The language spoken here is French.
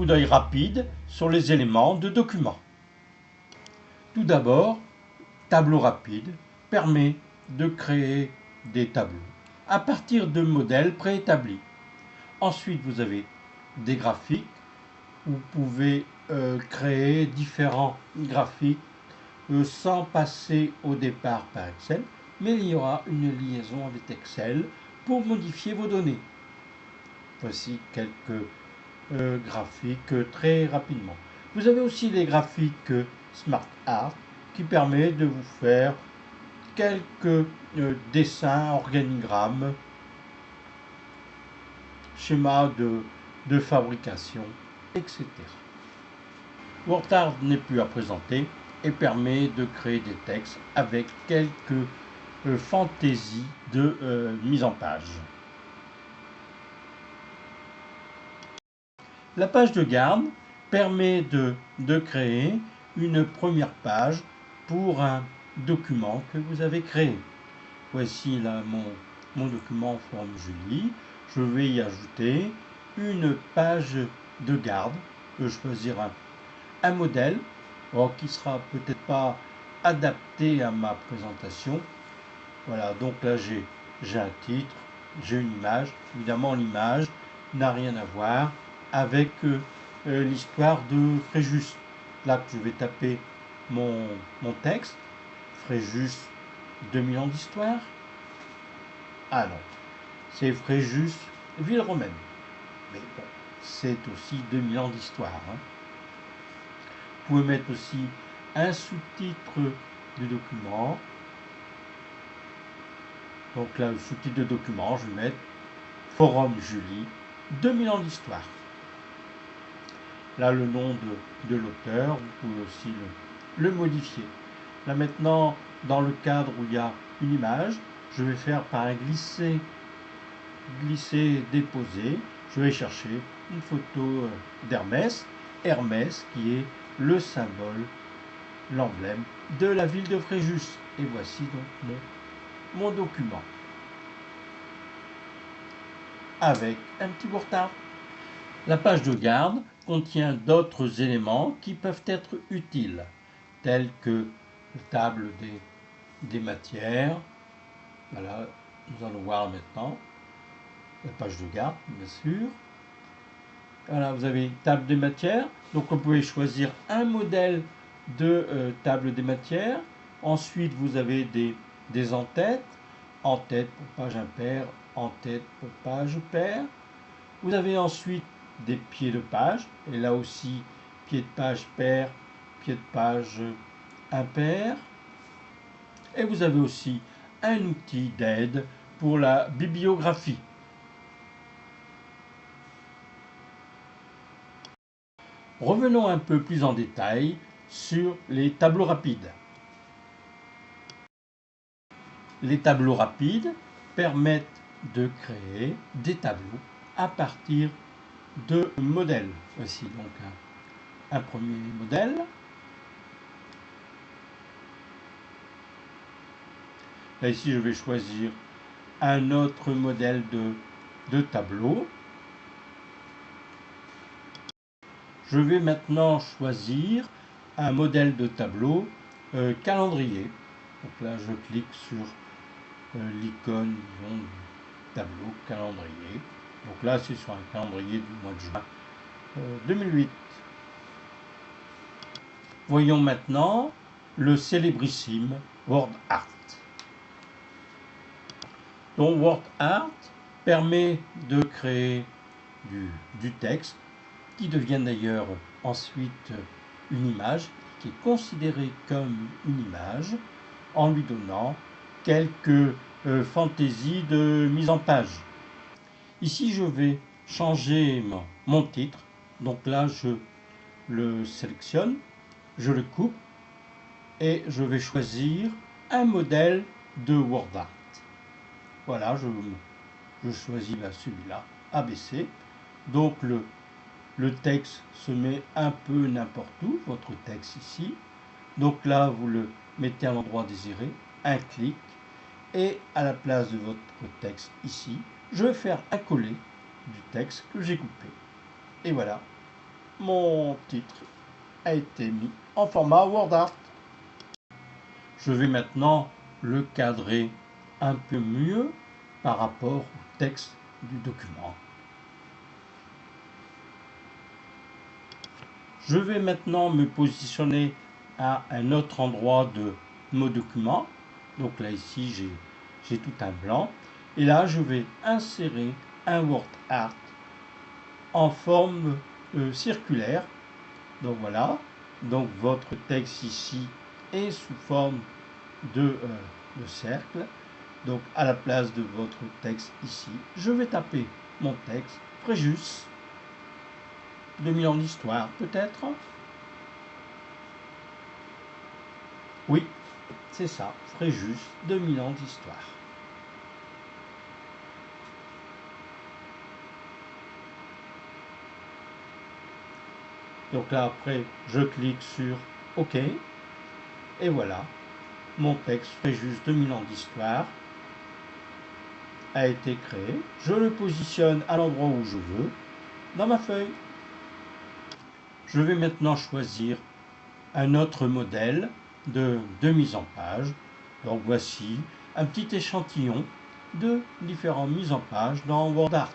coup d'œil rapide sur les éléments de document. Tout d'abord, Tableau rapide permet de créer des tableaux à partir de modèles préétablis. Ensuite, vous avez des graphiques. Vous pouvez créer différents graphiques sans passer au départ par Excel, mais il y aura une liaison avec Excel pour modifier vos données. Voici quelques graphiques très rapidement. Vous avez aussi les graphiques Smart Art qui permet de vous faire quelques dessins, organigrammes, schémas de fabrication, etc. WordArt n'est plus à présenter et permet de créer des textes avec quelques fantaisies de mise en page. La page de garde permet de créer une première page pour un document que vous avez créé. Voici là mon document forme Julie. Je vais y ajouter une page de garde. Je vais choisir un modèle qui sera peut-être pas adapté à ma présentation. Voilà, donc là j'ai un titre, j'ai une image. Évidemment, l'image n'a rien à voir avec l'histoire de Fréjus. Là que je vais taper mon texte, Fréjus, 2000 ans d'histoire. Ah non, c'est Fréjus, ville romaine. Mais bon, c'est aussi 2000 ans d'histoire. Hein. Vous pouvez mettre aussi un sous-titre du document. Donc là, le sous-titre de document, je vais mettre Forum Julie, 2000 ans d'histoire. Là, le nom de l'auteur, vous pouvez aussi le modifier. Là maintenant, dans le cadre où il y a une image, je vais faire par un glisser, déposer. Je vais chercher une photo d'Hermès. Hermès qui est le symbole, l'emblème de la ville de Fréjus. Et voici donc mon document. Avec un petit bourtard. La page de garde contient d'autres éléments qui peuvent être utiles, tels que la table des matières. Voilà, nous allons voir maintenant la page de garde, bien sûr. Voilà, vous avez une table des matières. Donc, vous pouvez choisir un modèle de table des matières. Ensuite, vous avez des en-têtes. En-tête pour page impaire, en-tête pour page paire. Vous avez ensuite des pieds de page. Et là aussi, pied de page paire, pied de page impair. Et vous avez aussi un outil d'aide pour la bibliographie. Revenons un peu plus en détail sur les tableaux rapides. Les tableaux rapides permettent de créer des tableaux à partir de modèles. Voici donc un premier modèle. Là ici je vais choisir un autre modèle de tableau. Je vais maintenant choisir un modèle de tableau calendrier. Donc là je clique sur l'icône du tableau calendrier. Donc là c'est sur un calendrier du mois de juin 2008. Voyons maintenant le célébrissime WordArt. Donc WordArt permet de créer du texte qui devient d'ailleurs ensuite une image, qui est considérée comme une image, en lui donnant quelques fantaisies de mise en page. Ici, je vais changer mon titre. Donc là, je le sélectionne, je le coupe et je vais choisir un modèle de WordArt. Voilà, je choisis là celui-là, ABC. Donc le texte se met un peu n'importe où, votre texte ici. Donc là, vous le mettez à l'endroit désiré, un clic, et à la place de votre texte ici, je vais faire un coller du texte que j'ai coupé. Et voilà, mon titre a été mis en format WordArt. Je vais maintenant le cadrer un peu mieux par rapport au texte du document. Je vais maintenant me positionner à un autre endroit de mon document. Donc là ici j'ai tout un blanc. Et là je vais insérer un WordArt en forme circulaire. Donc voilà. Donc votre texte ici est sous forme de cercle. Donc à la place de votre texte ici, je vais taper mon texte Fréjus, 2000 ans d'histoire peut-être. Oui, c'est ça, Fréjus, 2000 ans d'histoire. Donc là après, je clique sur OK. Et voilà, mon texte Fréjus, 2000 ans d'histoire a été créé. Je le positionne à l'endroit où je veux dans ma feuille. Je vais maintenant choisir un autre modèle de mise en page. Donc voici un petit échantillon de différentes mises en page dans WordArt.